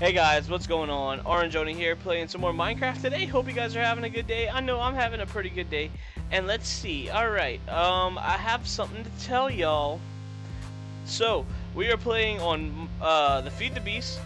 Hey guys, what's going on? Orange Oni here, playing some more Minecraft today. Hope you guys are having a good day. I know I'm having a pretty good day. And let's see. Alright, I have something to tell y'all. So, we are playing on the Feed the Beast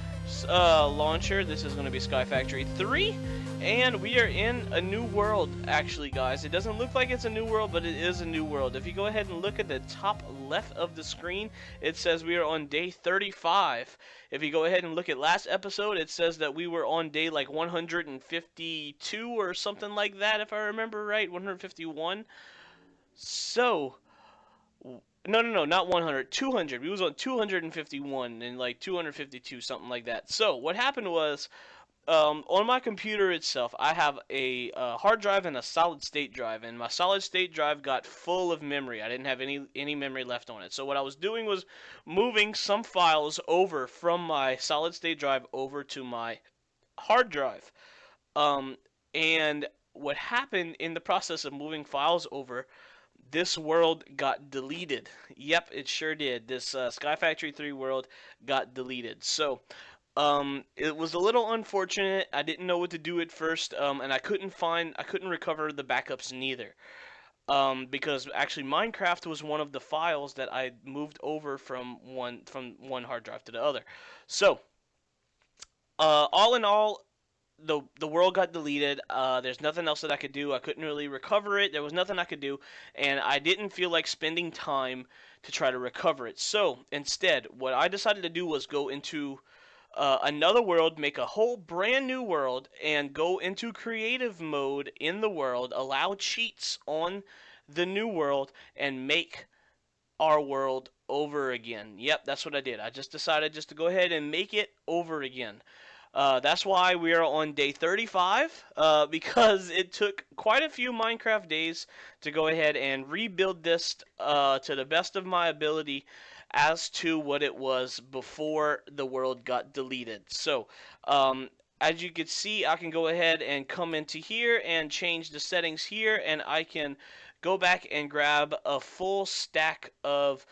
launcher. This is going to be Sky Factory 3. And we are in a new world, actually, guys. It doesn't look like it's a new world, but it is a new world. If you go ahead and look at the top left of the screen, it says we are on day 35. If you go ahead and look at last episode, it says that we were on day like 152 or something like that, if I remember right. 151. So, no, not 100, 200. We was on 251 and like 252, something like that. So what happened was, on my computer itself, I have a hard drive and a solid state drive, and my solid state drive got full of memory. I didn't have any memory left on it. So what I was doing was moving some files over from my solid state drive over to my hard drive. Um, and what happened in the process of moving files over, this world got deleted. Yep, it sure did. This Sky Factory 3 world got deleted. So, it was a little unfortunate. I didn't know what to do at first, and I couldn't recover the backups neither. Because actually Minecraft was one of the files that I moved over from one hard drive to the other. So, all in all, the world got deleted. There's nothing else that I could do. I couldn't really recover it. There was nothing I could do, and I didn't feel like spending time to try to recover it. So instead, what I decided to do was go into another world, make a whole brand new world, and go into creative mode in the world, allow cheats on the new world, and make our world over again. Yep, that's what I did. I just decided just to go ahead and make it over again. That's why we are on day 35, because it took quite a few Minecraft days to go ahead and rebuild this to the best of my ability as to what it was before the world got deleted. So, as you can see, I can go ahead and come into here and change the settings here, and I can go back and grab a full stack of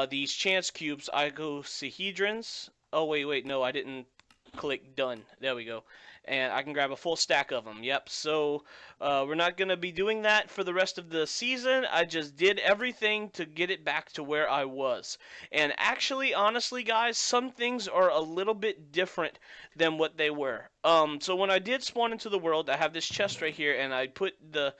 these chance cubes, icosahedrons. Oh, wait, no, I didn't click done. There we go. And I can grab a full stack of them. Yep. So we're not going to be doing that for the rest of the season. I just did everything to get it back to where I was. And actually, honestly, guys, some things are a little bit different than what they were. So when I did spawn into the world, I have this chest right here, and I put the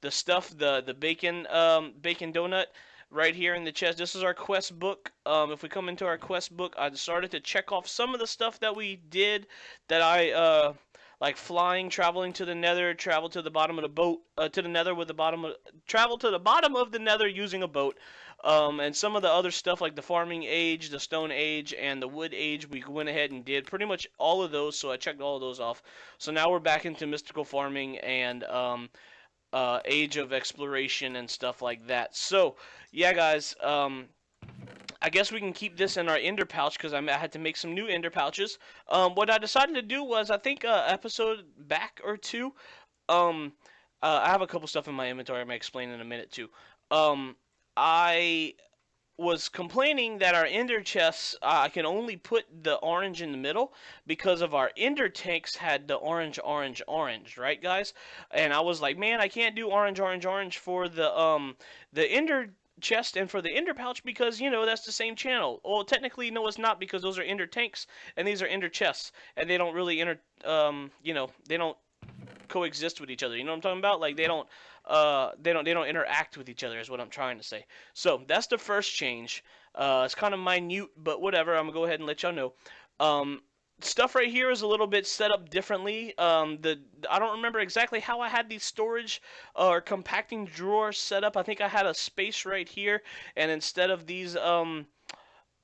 stuff, the bacon donut right here in the chest. This is our quest book. If we come into our quest book, I started to check off some of the stuff that we did that I like flying, traveling to the nether, travel to the bottom of the boat, to the nether with the bottom of, travel to the bottom of the nether using a boat. And some of the other stuff like the farming age, the stone age, and the wood age, we went ahead and did pretty much all of those, so I checked all of those off. So now we're back into mystical farming and age of exploration and stuff like that. So, yeah, guys, I guess we can keep this in our ender pouch because I had to make some new ender pouches. What I decided to do was, I think episode back or two, um, I have a couple stuff in my inventory I may explain in a minute too. I was complaining that our ender chests, I can only put the orange in the middle because of our ender tanks had the orange, right, guys? And I was like, man, I can't do orange for the ender chest and for the ender pouch because that's the same channel. Well, technically, no, it's not because those are ender tanks and these are ender chests, and they don't really they don't coexist with each other. You know what I'm talking about? Like they don't interact with each other is what I'm trying to say. So that's the first change. It's kind of minute, but whatever. I'm gonna go ahead and let y'all know. Stuff right here is a little bit set up differently. I don't remember exactly how I had these storage or compacting drawers set up. I think I had a space right here, and instead of these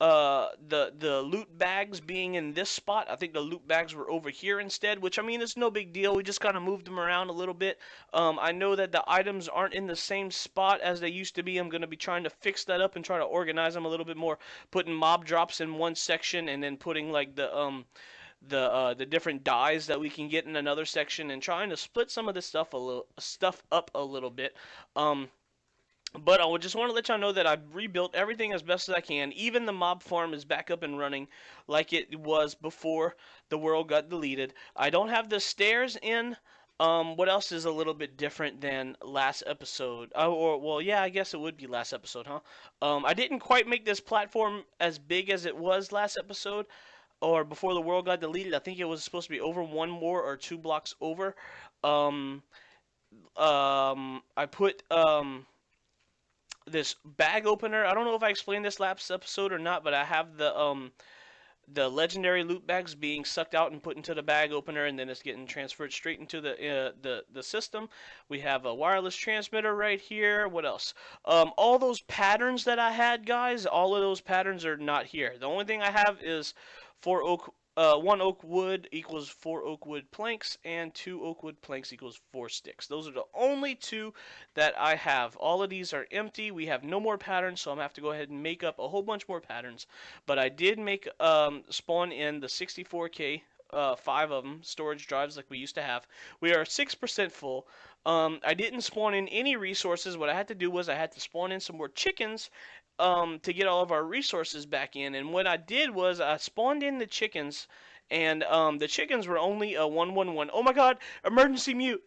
the loot bags being in this spot, I think the loot bags were over here instead, which I mean it's no big deal. We just kind of moved them around a little bit. I know that the items aren't in the same spot as they used to be. I'm going to be trying to fix that up and try to organize them a little bit more, putting mob drops in one section and then putting like the different dyes that we can get in another section, and trying to split some of this stuff up a little bit. But I would just want to let y'all know that I've rebuilt everything as best as I can. Even the mob farm is back up and running like it was before the world got deleted. I don't have the stairs in. What else is a little bit different than last episode? Or well, yeah, I guess it would be last episode, huh? I didn't quite make this platform as big as it was last episode or before the world got deleted. I think it was supposed to be over one more or two blocks over. Um, I put this bag opener. I don't know if I explained this last episode or not, but I have the legendary loot bags being sucked out and put into the bag opener, and then it's getting transferred straight into the system. We have a wireless transmitter right here. What else? All those patterns that I had, guys, all of those patterns are not here. The only thing I have is one oak wood equals four oak wood planks, and two oak wood planks equals four sticks. Those are the only two that I have. All of these are empty. We have no more patterns, so I'm gonna have to go ahead and make up a whole bunch more patterns. But I did make spawn in the 64K, five of them, storage drives like we used to have. We are 6% full. I didn't spawn in any resources. What I had to do was I had to spawn in some more chickens to get all of our resources back in. And what I did was I spawned in the chickens, and the chickens were only a 111. Oh my God! Emergency mute.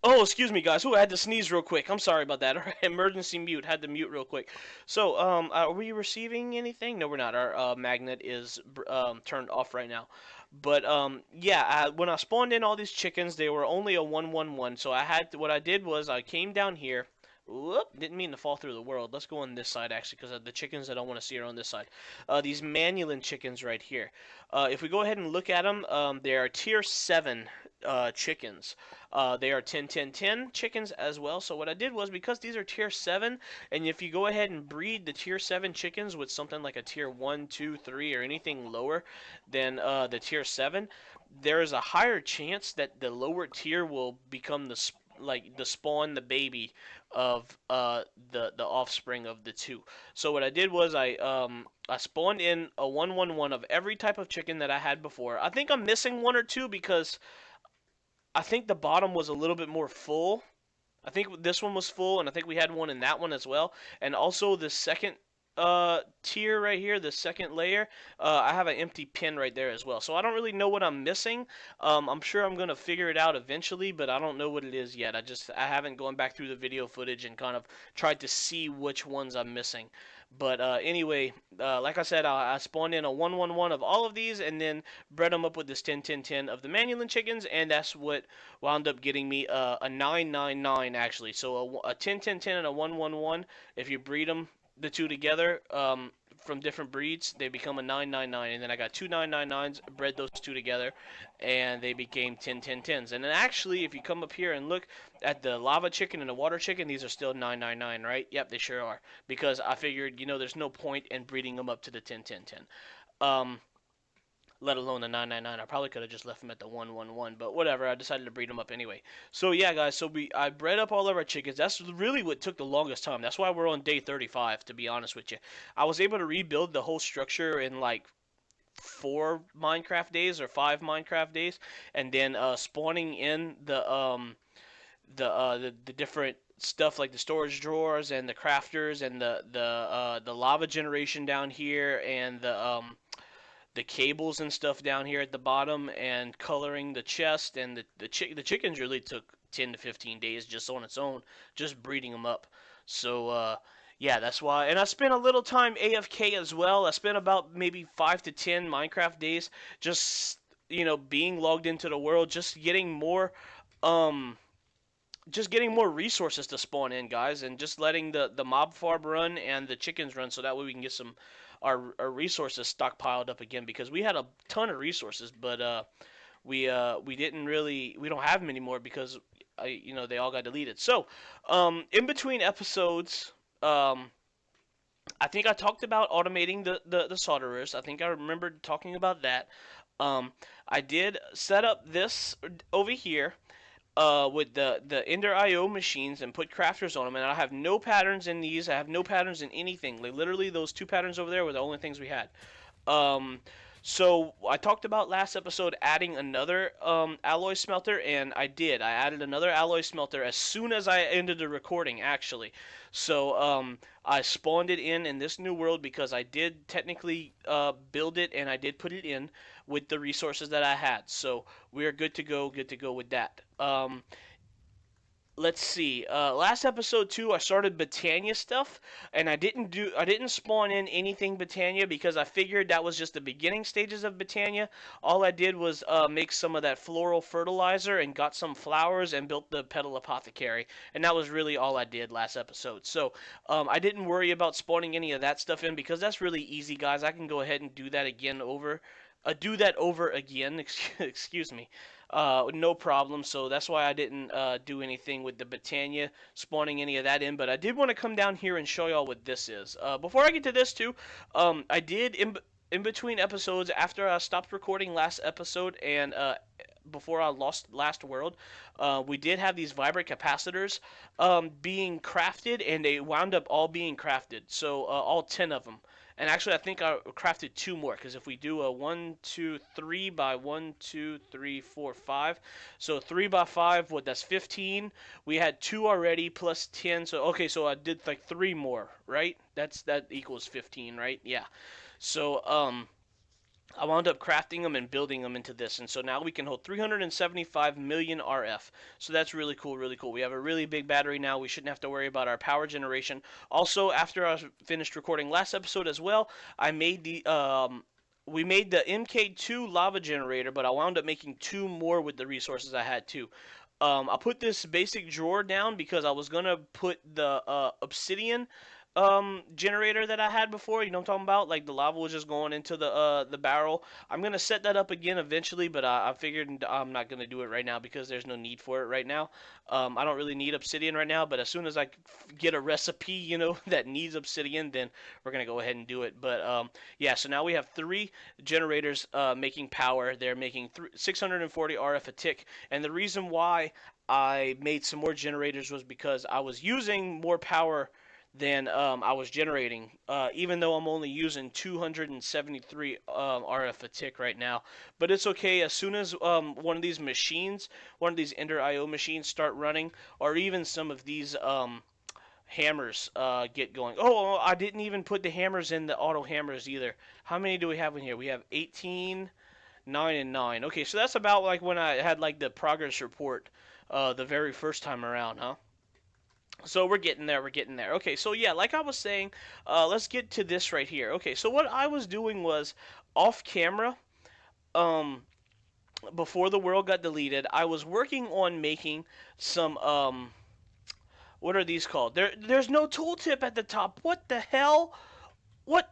Oh, excuse me, guys. Who I had to sneeze real quick. I'm sorry about that. Emergency mute. Had to mute real quick. So, are we receiving anything? No, we're not. Our magnet is turned off right now. But yeah. When I spawned in all these chickens, they were only a 111. So what I did was I came down here. Whoop, didn't mean to fall through the world. Let's go on this side actually, because the chickens I don't want to see are on this side. These Manulan chickens right here. If we go ahead and look at them, they are tier 7 chickens. They are 10, 10, 10 chickens as well. So what I did was, because these are tier 7, and if you go ahead and breed the tier 7 chickens with something like a tier 1, 2, 3, or anything lower than the tier 7, there is a higher chance that the lower tier will become the spawn, the baby of the offspring of the two. So what I did was I spawned in a 111 of every type of chicken that I had before. I think I'm missing one or two because I think the bottom was a little bit more full. I think this one was full, and I think we had one in that one as well. And also the second tier right here, the second layer, I have an empty pin right there as well. So I don't really know what I'm missing. I'm sure I'm gonna figure it out eventually, but I don't know what it is yet. I haven't gone back through the video footage and kind of tried to see which ones I'm missing. But anyway, like I said, I spawned in a 111 of all of these, and then bred them up with this 10 10 10 of the Manulan chickens, and that's what wound up getting me a 999 actually. So a 10 10 10 and a 111, if you breed them the two together from different breeds, they become a 999, and then I got two 999s, bred those two together, and they became 10 10 10s. And then actually, if you come up here and look at the lava chicken and the water chicken, these are still 999, right? Yep, they sure are. Because I figured, there's no point in breeding them up to the 10 10 10. Let alone the 999. I probably could have just left them at the 111, but whatever. I decided to breed them up anyway. So yeah, guys. So I bred up all of our chickens. That's really what took the longest time. That's why we're on day 35. To be honest with you, I was able to rebuild the whole structure in like 4 Minecraft days or 5 Minecraft days, and then spawning in the different stuff like the storage drawers and the crafters and the lava generation down here and the cables and stuff down here at the bottom, and coloring the chest, and the chickens really took 10 to 15 days just on its own, just breeding them up. So yeah, that's why. And I spent a little time AFK as well. I spent about maybe 5 to 10 Minecraft days just being logged into the world, um just getting more resources to spawn in, guys, and just letting the mob farm run and the chickens run, so that way we can get our resources stockpiled up again, because we had a ton of resources, but we don't have them anymore because they all got deleted. So in between episodes, I think I talked about automating the solderers. I think I remembered talking about that. I did set up this over here with the Ender IO machines and put crafters on them, and I have no patterns in these. I have no patterns in anything. Like literally, those two patterns over there were the only things we had. Um, So I talked about last episode adding another alloy smelter, and I did. I added another alloy smelter as soon as I ended the recording, actually. So I spawned it in this new world because I did technically build it and I did put it in with the resources that I had. So we're good to go with that. Let's see. Last episode too, I started Botania stuff, and I didn't spawn in anything Botania because I figured that was just the beginning stages of Botania. All I did was make some of that floral fertilizer and got some flowers and built the petal apothecary, and that was really all I did last episode. So I didn't worry about spawning any of that stuff in because that's really easy, guys. I can go ahead and do that over again. Excuse me. No problem. So that's why I didn't do anything with the Botania, spawning any of that in. But I did want to come down here and show y'all what this is. Before I get to this too, I did in between episodes after I stopped recording last episode and before I lost last world, we did have these vibrant capacitors being crafted, and they wound up all being crafted. So all 10 of them. And actually, I think I crafted two more because if we do a 1, 2, 3 by 1, 2, 3, 4, 5, so 3 by 5, what that's 15. We had two already plus 10. So okay, so I did like three more, right? That equals 15, right? Yeah. So I wound up crafting them and building them into this, and so now we can hold 375 million RF. So that's really cool, really cool. We have a really big battery now. We shouldn't have to worry about our power generation. Also, after I finished recording last episode as well, I made the we made the MK2 lava generator, but I wound up making two more with the resources I had too. I put this basic drawer down because I was gonna put the obsidian generator that I had before, you know what I'm talking about? Like the lava was just going into the barrel. I'm gonna set that up again eventually, but I figured I'm not gonna do it right now because there's no need for it right now. I don't really need obsidian right now, but as soon as I get a recipe, you know, that needs obsidian, then we're gonna go ahead and do it. But yeah, so now we have three generators making power. They're making 640 RF a tick, and the reason why I made some more generators was because I was using more power than I was generating, even though I'm only using 273 RF a tick right now. But it's okay. As soon as one of these machines, one of these Ender IO machines start running, or even some of these hammers get going. Oh, I didn't even put the hammers in the auto hammers either. How many do we have in here? We have 18, 9, and 9. Okay, so that's about like when I had like the progress report the very first time around, huh? So we're getting there, we're getting there. Okay, so yeah, like I was saying, let's get to this right here. Okay, so what I was doing was off camera, um, before the world got deleted, I was working on making some, what are these called? There's no tooltip at the top. What the hell? What,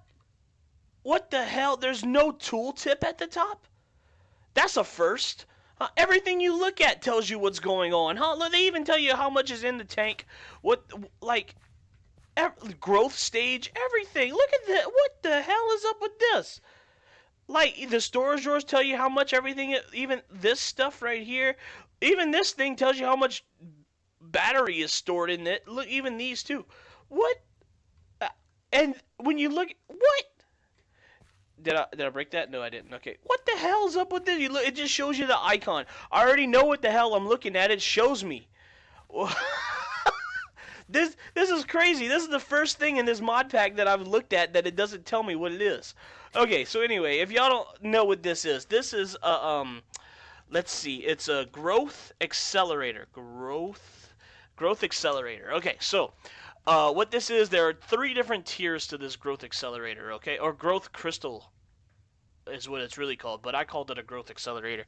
what the hell? There's no tooltip at the top? That's a first. Everything you look at tells you what's going on. Huh? They even tell you how much is in the tank. What, like, growth stage, everything. Look at that. What the hell is up with this? Like, the storage drawers tell you how much everything, even this stuff right here, even this thing tells you how much battery is stored in it. Look, even these too. What? Uh, and when you look, what? Did I break that? No, I didn't. Okay. What the hell's up with this? You look, it just shows you the icon. I already know what the hell I'm looking at. It shows me. This is crazy. This is the first thing in this mod pack that I've looked at that it doesn't tell me what it is. Okay, so anyway, if y'all don't know what this is let's see, it's a growth accelerator. Growth accelerator. Okay, so what this is, there are three different tiers to this growth accelerator, okay? Or growth crystal is what it's really called, but I called it a growth accelerator.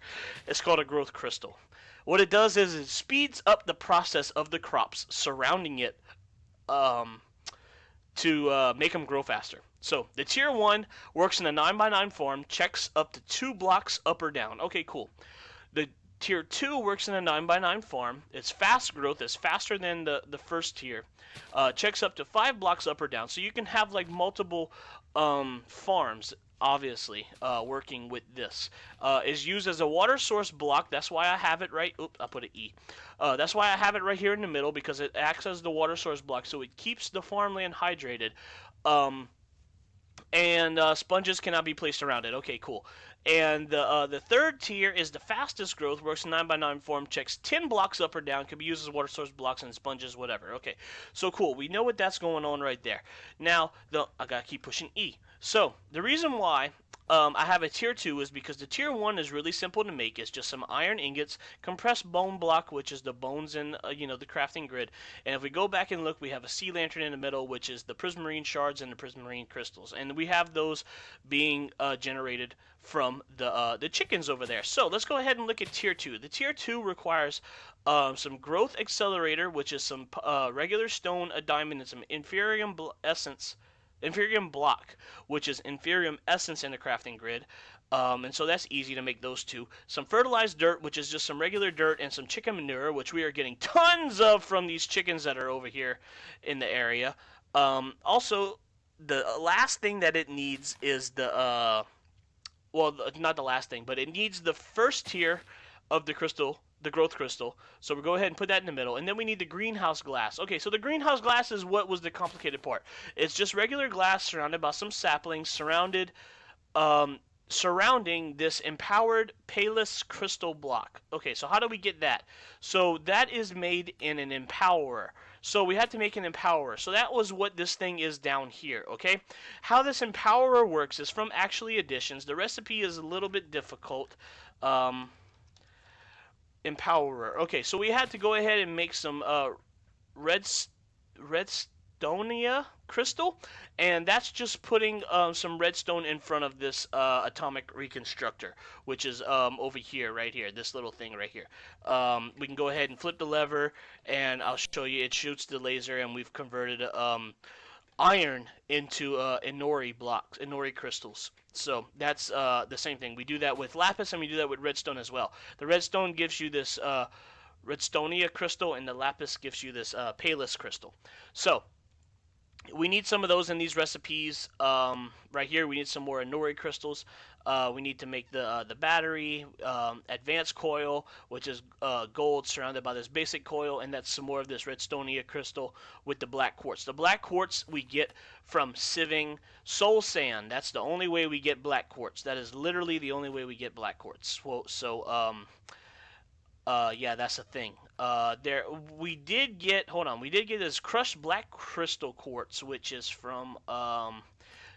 It's called a growth crystal. What it does is it speeds up the process of the crops surrounding it um, to make them grow faster. So the tier 1 works in a 9 by 9 form, checks up to 2 blocks up or down. Okay, cool. The tier 2 works in a 9 by 9 form. It's fast growth. It's faster than the first tier. Checks up to 5 blocks up or down. So you can have like multiple farms, obviously, working with this. Is used as a water source block. That's why I have it right. Oops, I put an E. That's why I have it right here in the middle, because it acts as the water source block. So it keeps the farmland hydrated. Um, and sponges cannot be placed around it. Okay, cool. And the third tier is the fastest growth, works in 9 by 9 form, checks 10 blocks up or down, can be used as water source blocks and sponges, whatever. Okay, so cool. We know what that's going on right there. Now, I gotta keep pushing E. So the reason why I have a tier 2 is because the tier 1 is really simple to make. It's just some iron ingots, compressed bone block, which is the bones in the crafting grid. And if we go back and look, we have a sea lantern in the middle, which is the prismarine shards and the prismarine crystals. And we have those being generated from the chickens over there. So let's go ahead and look at tier 2. The tier 2 requires some growth accelerator, which is some regular stone, a diamond, and some Inferium block, which is Inferium essence in the crafting grid. And so that's easy to make those two. Some fertilized dirt, which is just some regular dirt, and some chicken manure, which we are getting tons of from these chickens that are over here in the area. Also, the last thing that it needs is well, not the last thing, but it needs the first tier of the crystal, the growth crystal. So we'll go ahead and put that in the middle. And then we need the greenhouse glass. Okay, so the greenhouse glass is what was the complicated part. It's just regular glass surrounded by some saplings, surrounding this empowered Palus crystal block. Okay, so how do we get that? So that is made in an empowerer. So we had to make an empowerer. So that was what this thing is down here, okay? How this empowerer works is from Actually Additions. The recipe is a little bit difficult. Empowerer. Okay, so we had to go ahead and make some redstonia crystal, and that's just putting some redstone in front of this atomic reconstructor, which is over here, right here, this little thing right here. We can go ahead and flip the lever, and I'll show you. It shoots the laser, and we've converted iron into Inori crystals. So that's the same thing. We do that with lapis, and we do that with redstone as well. The redstone gives you this redstonia crystal, and the lapis gives you this Palus crystal. So we need some of those in these recipes. Right here, we need some more Inori crystals. We need to make the battery, advanced coil, which is gold surrounded by this basic coil, and that's some more of this redstonia crystal with the black quartz. The black quartz we get from sieving soul sand. That's the only way we get black quartz. That is literally the only way we get black quartz. Yeah, that's the thing. We did get, hold on, we did get this crushed black crystal quartz, which is from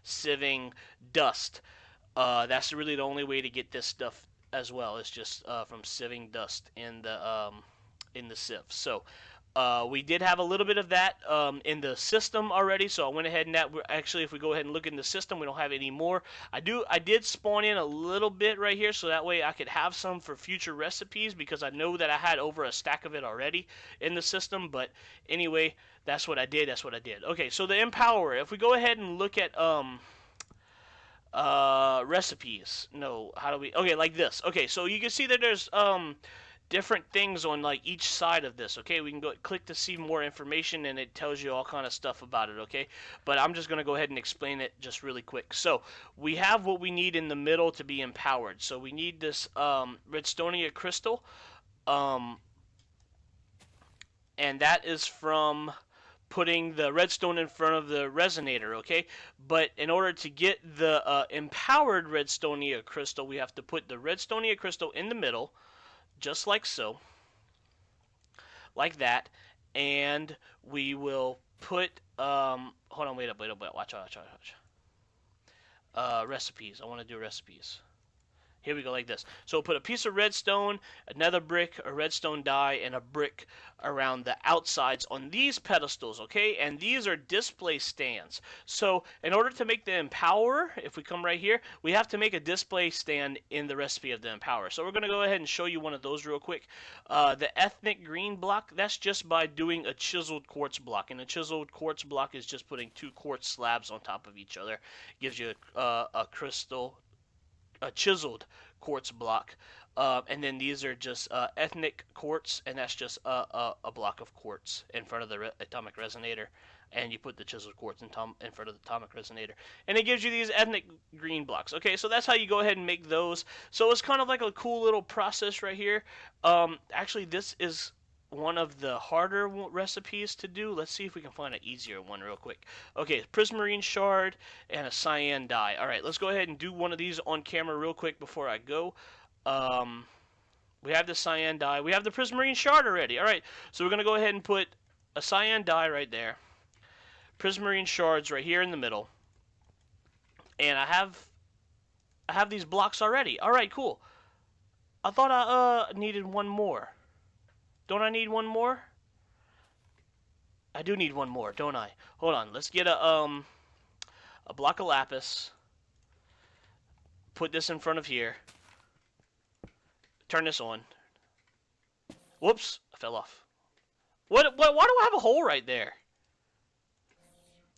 sieving dust. That's really the only way to get this stuff as well. It's just from sieving dust in the sieve. So we did have a little bit of that in the system already, so I went ahead and actually, if we go ahead and look in the system, we don't have any more. I did spawn in a little bit right here, so that way I could have some for future recipes, because I know that I had over a stack of it already in the system. But anyway, that's what I did. Okay, so the Empower. If we go ahead and look at recipes. No, how do we? Okay, like this. Okay, so you can see that there's different things on like each side of this. Okay, we can go click to see more information, and it tells you all kind of stuff about it. Okay, but I'm just gonna go ahead and explain it just really quick. So we have what we need in the middle to be empowered. So we need this redstonia crystal, and that is from putting the redstone in front of the resonator, okay? But in order to get the empowered redstonia crystal, we have to put the redstonia crystal in the middle, just like so, like that, and we will put, hold on, wait up, watch. Recipes, I want to do recipes. Here we go, like this. So we'll put a piece of redstone, another brick, a redstone die, and a brick around the outsides on these pedestals, okay? And these are display stands. So in order to make the Empower, if we come right here, we have to make a display stand in the recipe of the Empower. So we're going to go ahead and show you one of those real quick. The ethnic green block, that's just by doing a chiseled quartz block. And a chiseled quartz block is just putting 2 quartz slabs on top of each other. Gives you a chiseled quartz block, and then these are just ethnic quartz, and that's just a block of quartz in front of the atomic resonator, and you put the chiseled quartz in front of the atomic resonator, and it gives you these ethnic green blocks. Okay, so that's how you go ahead and make those. So it's kind of like a cool little process right here. Actually, this is one of the harder recipes to do. Let's see if we can find an easier one real quick. Okay, prismarine shard and a cyan dye. All right, let's go ahead and do one of these on camera real quick before I go. We have the cyan dye. We have the prismarine shard already. All right, so we're going to go ahead and put a cyan dye right there. Prismarine shards right here in the middle. And I have these blocks already. All right, cool. I thought I needed one more. Don't I need one more? I do need one more, don't I? Hold on. Let's get a block of lapis. Put this in front of here. Turn this on. Whoops, I fell off. Why do I have a hole right there?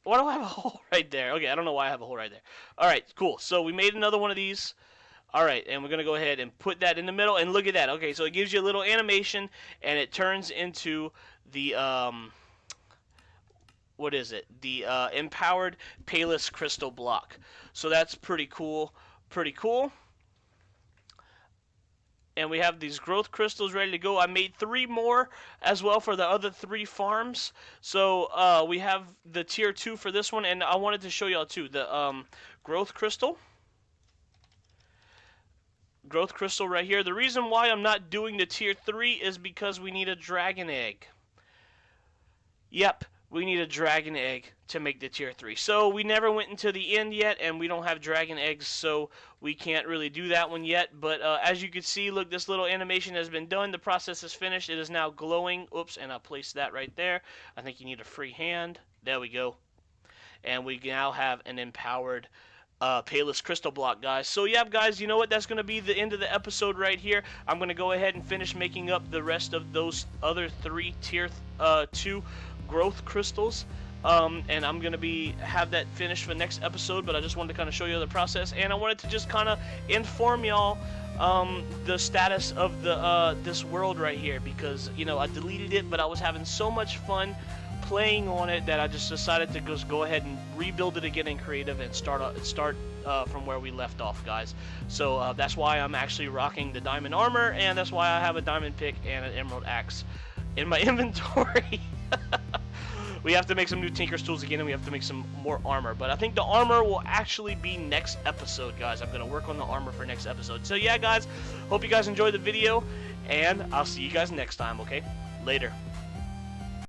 Why do I have a hole right there? Okay, I don't know why I have a hole right there. All right, cool. So we made another one of these. All right, and we're going to go ahead and put that in the middle, and look at that. Okay, so it gives you a little animation, and it turns into the, what is it? The empowered Payless Crystal block. So that's pretty cool, pretty cool. And we have these growth crystals ready to go. I made 3 more as well for the other 3 farms. So we have the tier 2 for this one, and I wanted to show y'all too the growth crystal. Growth crystal right here. The reason why I'm not doing the tier 3 is because we need a dragon egg. Yep, we need a dragon egg to make the tier 3. So we never went into the end yet, and we don't have dragon eggs, so we can't really do that one yet. But as you can see, look, this little animation has been done. The process is finished. It is now glowing. Oops, and I placed that right there. I think you need a free hand. There we go. And we now have an empowered Payless Crystal block, guys. So yeah, guys, you know what? That's going to be the end of the episode right here. I'm going to go ahead and finish making up the rest of those other 3 tier 2 growth crystals. And I'm going to have that finished for the next episode, but I just wanted to kind of show you the process, and I wanted to just kind of inform y'all the status of the this world right here, because, you know, I deleted it, but I was having so much fun playing on it that I just decided to just go ahead and rebuild it again in creative and start from where we left off, guys. So that's why I'm actually rocking the diamond armor, and that's why I have a diamond pick and an emerald axe in my inventory. We have to make some new Tinker's tools again, and we have to make some more armor. But I think the armor will actually be next episode, guys. I'm going to work on the armor for next episode. So yeah, guys, hope you guys enjoyed the video, and I'll see you guys next time, okay? Later.